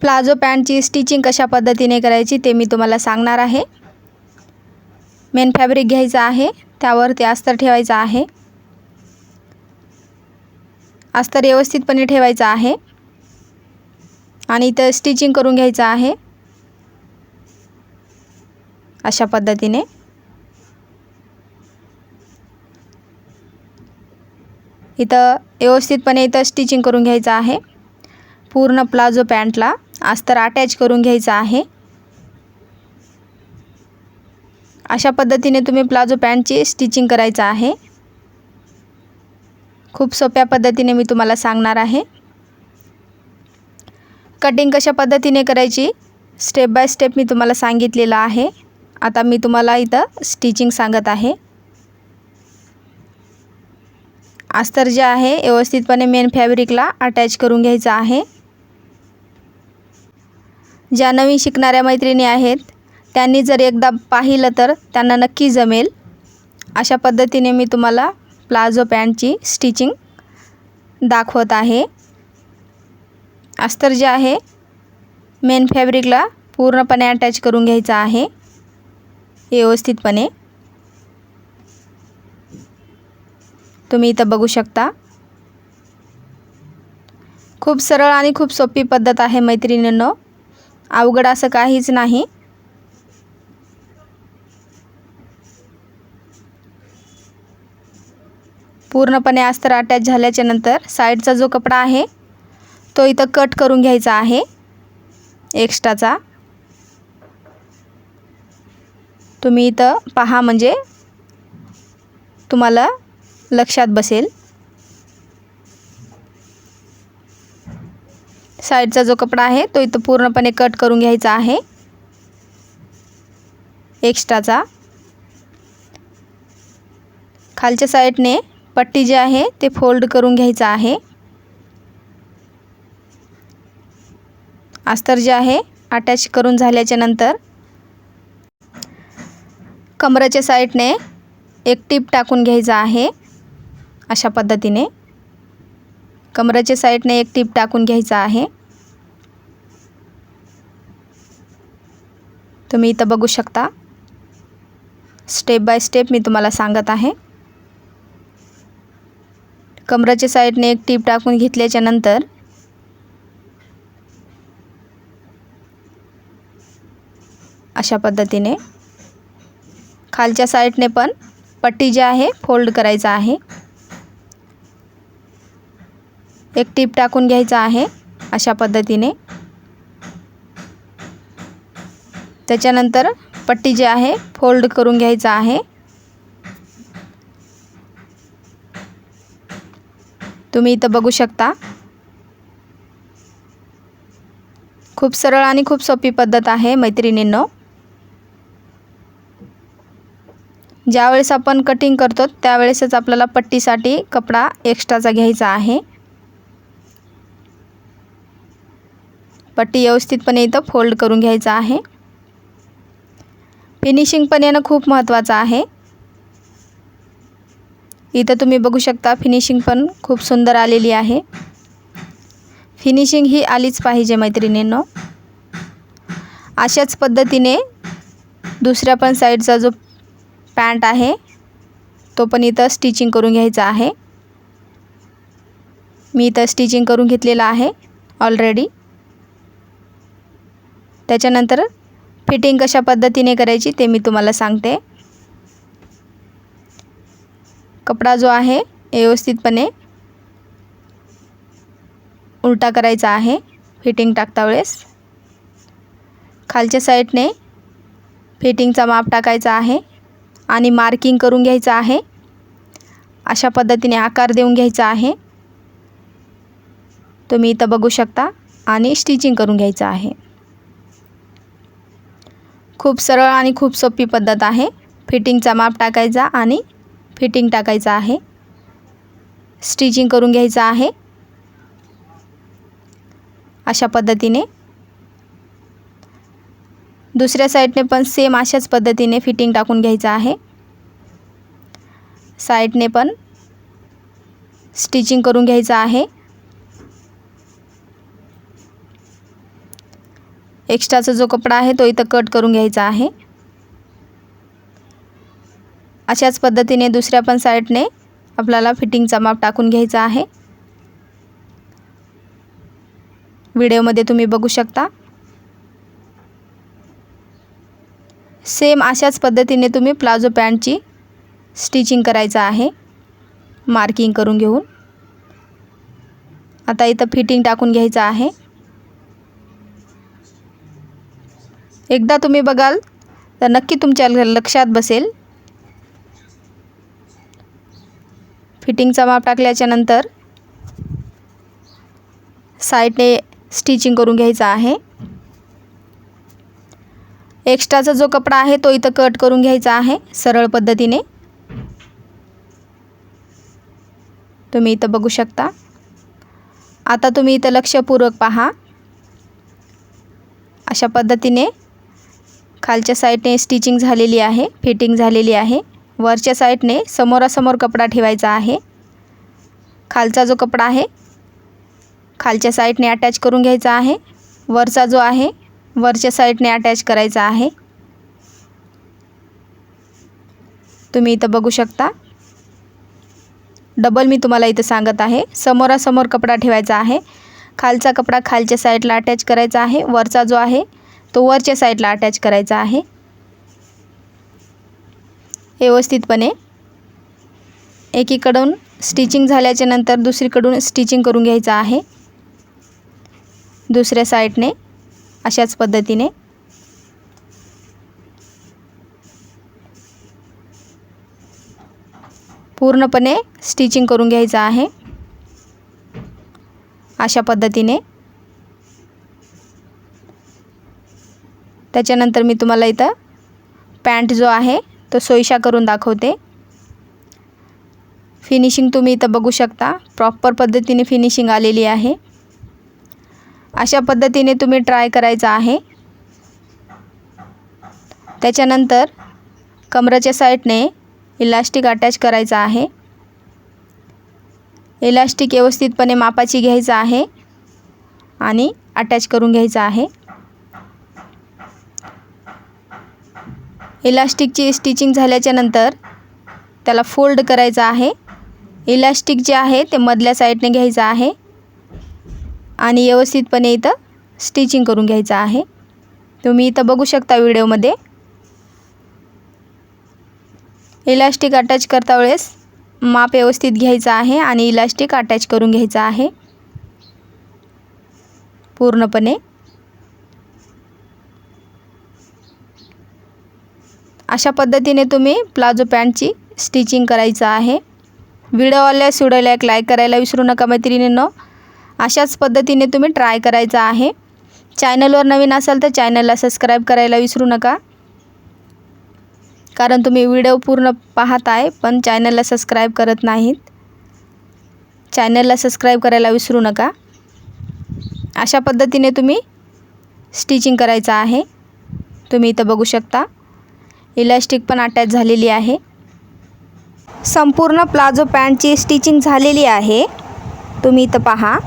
Palazzo पॅन्टची stitching कशा पद्धतीने करायची ते मी तुम्हाला सांगणार आहे। मेन फॅब्रिक घ्यायचा आहे, त्यावर ते अस्तर ठेवायचं आहे। अस्तर व्यवस्थितपणे ठेवायचं आहे आणि इथं स्टिचिंग करून घ्यायचं आहे अशा पद्धतीने। इथं व्यवस्थितपणे स्टिचिंग करून घ्यायचं आहे। पूर्ण प्लाझो पॅन्टला अस्तर अटॅच करून घ्यायचं आहे। अशा पद्धतीने तुम्ही प्लाझो पॅन्टची स्टिचिंग करायचं आहे। खूप सोप्या पद्धतीने मी तुम्हाला सांगणार आहे। कटिंग कशा पद्धतीने करायची स्टेप बाय स्टेप मी तुम्हाला सांगितलेलं आहे। आता मी तुम्हाला इथं स्टिचिंग सांगत आहे। अस्तर जे आहे व्यवस्थितपणे मेन फॅब्रिकला अटॅच करून घ्यायचं आहे। ज्या नवीन शिकणाऱ्या मैत्रिणी आहेत त्यांनी जर एकदा पाहिलं तर त्यांना नक्की जमेल। अशा पद्धतीने मी तुम्हाला प्लाझो पॅन्टची स्टिचिंग दाखवत आहे। अस्तर जे आहे मेन फॅब्रिकला पूर्णपणे अटॅच करून घ्यायचं आहे व्यवस्थितपणे। तुम्ही इथं बघू शकता। खूप सरळ आणि खूप सोपी पद्धत आहे मैत्रिणींनो, अवघड असं काहीच नाही। पूर्णपणे अस्तर अटॅच झाल्याच्या नंतर साइडचा जो कपडा आहे तो इथं कट करून घ्यायचा आहे एक्स्ट्राचा। तुम्ही इथं पहा म्हणजे तुम्हाला लक्षात बसेल। साइडचा जो कपडा आहे तो इथं पूर्णपणे कट करून घ्यायचा आहे एक्स्ट्राचा। खालच्या साइडने पट्टी जी आहे ते फोल्ड करून घ्यायचं आहे। अस्तर जे आहे अटॅच करून झाल्याच्या नंतर कमरेच्या साइडने एक टिप टाकून घ्यायचा आहे अशा पद्धतीने। कमरेच्या साइडने एक टिप टाकून घ्यायचा आहे। तुम्ही इथं बघू शकता। स्टेप बाय स्टेप मी तुम्हाला सांगत आहे। कमरेच्या साइडने एक टिप टाकून घेतल्याच्या नंतर अशा पद्धतीने खालच्या साइडने पण पट्टी जी आहे फोल्ड करायचा आहे। एक टिप टाकून घ्यायचा आहे अशा पद्धतीने। त्याच्यानंतर पट्टी जी आहे फोल्ड करून घ्यायचा आहे। तुम्ही इथं बघू शकता। खूप सरळ आणि खूप सोपी पद्धत आहे मैत्रिणींनो। ज्यावेळेस आपण कटिंग करतो त्यावेळेसच आपल्याला पट्टीसाठी कपडा एक्स्ट्राचा घ्यायचा आहे। पट्टी व्यवस्थितपणे इथं फोल्ड करून घ्यायचा आहे। फिनिशिंग पण येणं खूप महत्त्वाचं आहे। इथं तुम्ही बघू शकता फिनिशिंग पण खूप सुंदर आलेली आहे। फिनिशिंग ही आलीच पाहिजे मैत्रिणींनो। अशाच पद्धतीने दुसऱ्या पण साइडचा जो पॅन्ट आहे तो पण इथं स्टिचिंग करून घ्यायचा आहे। मी इथं स्टिचिंग करून घेतलेला आहे ऑलरेडी। त्याच्यानंतर फिटिंग कशा पद्धतीने करायची ते मी तुम्हाला सांगते। कपडा जो आहे व्यवस्थितपणे उलटा करायचा आहे फिटिंग टाकता वेळेस। खालच्या साइडने फिटिंगचा माप टाकायचा आहे आणि मार्किंग करून घ्यायचं आहे। अशा पद्धतीने आकार देऊन घ्यायचा आहे। तुम्ही इथं बघू शकता आणि स्टिचिंग करून घ्यायचं आहे। खूप सरळ आणि खूप सोपी पद्धत आहे। फिटिंगचा माप टाकायचा आणि फिटिंग टाकायचं आहे। स्टिचिंग करून घ्यायचं आहे अशा पद्धतीने। दुसऱ्या साइडने पण सेम अशाच पद्धतीने फिटिंग टाकून घ्यायचं आहे। साइडने पण स्टिचिंग करून घ्यायचं आहे। एक्स्ट्राचा जो कपडा आहे तो इथं कट करून घ्यायचा आहे। अशाच पद्धतीने दुसऱ्या पण साईडने आपल्याला फिटिंगचा माप टाकून घ्यायचा आहे। व्हिडिओमध्ये तुम्ही बघू शकता। सेम अशाच पद्धतीने तुम्ही प्लाझो पॅन्टची स्टिचिंग करायचं आहे, मार्किंग करून घेऊन। आता इथं फिटिंग टाकून घ्यायचं आहे। एकदा तुम्ही बघाल तर नक्की तुमच्या लक्षात बसेल। फिटिंगचा माप टाकल्याच्या नंतर साईडने स्टिचिंग करून घ्यायचं आहे। एक्स्ट्राचा जो कपडा आहे तो इथं कट करून घ्यायचा आहे सरळ पद्धतीने। तुम्ही इथं बघू शकता। आता तुम्ही इथं लक्षपूर्वक पहा। अशा पद्धतीने खालच्या साईडने स्टिचिंग झालेली आहे, फिटिंग झालेली आहे। वरच्या साईडने समोरासमोर कपडा ठेवायचा आहे। खालचा जो कपडा आहे खालच्या साईडने अटॅच करून घ्यायचा आहे। वरचा जो आहे वरच्या साईडने अटॅच करायचा आहे। तुम्ही इथं बघू शकता। डबल मी तुम्हाला इथं सांगत आहे, समोरासमोर कपडा ठेवायचा आहे। खालचा कपडा खालच्या साईडला अटॅच करायचा आहे। वरचा जो आहे तो वरच्या साईडला अटॅच करायचा आहे। व्यवस्थितपणे एकीकडून स्टिचिंग झाल्याच्या नंतर दुसरीकडून स्टिचिंग करून घ्यायचं आहे। दुसऱ्या साईडने अशाच पद्धतीने पूर्णपणे स्टिचिंग करून घ्यायचं आहे। अशा पद्धतीने त्याच्यानंतर मी तुम्हाला इथं पॅन्ट जो आहे तो सोयीशा करून दाखवते। फिनिशिंग तुम्ही इथं बघू शकता, प्रॉपर पद्धतीने फिनिशिंग आलेली आहे। अशा पद्धतीने तुम्ही ट्राय करायचं आहे। त्याच्यानंतर कमरेच्या साईडने इलास्टिक अटॅच करायचा आहे। इलास्टिक व्यवस्थितपणे मापाची घ्यायचं आहे आणि अटॅच करून घ्यायचं आहे। इलास्टिकची स्टिचिंग झाल्याच्या नंतर त्याला फोल्ड करायचं आहे। इलास्टिक जे आहे ते मधल्या साईडने घ्यायचं आहे आणि व्यवस्थितपणे इथं स्टिचिंग करून घ्यायचं आहे। तुम्ही इथं बघू शकता व्हिडिओमध्ये। इलास्टिक अटॅच करता वेळेस माप व्यवस्थित घ्यायचं आहे आणि इलास्टिक अटॅच करून घ्यायचं आहे पूर्णपणे। अशा पद्धतीने तुम्ही प्लाझो पॅन्टची स्टिचिंग करायचं आहे। व्हिडिओ आवडल्यास व्हिडिओला एक लाईक करायला विसरू नका मैत्रिणींनो। अशाच पद्धतीने तुम्ही ट्राय करायचं आहे। चॅनलवर नवीन असाल तर चॅनलला सबस्क्राईब करायला विसरू नका, कारण तुम्ही व्हिडिओ पूर्ण पाहत आहे पण चॅनलला सबस्क्राईब करत नाहीत। चॅनलला सबस्क्राईब करायला विसरू नका। अशा पद्धतीने तुम्ही स्टिचिंग करायचं आहे। तुम्ही इथं बघू शकता इलास्टिक पण अटॅच झालेली आहे। संपूर्ण प्लाझो पॅन्टची स्टिचिंग झालेली आहे। तुम्ही इथं पहा।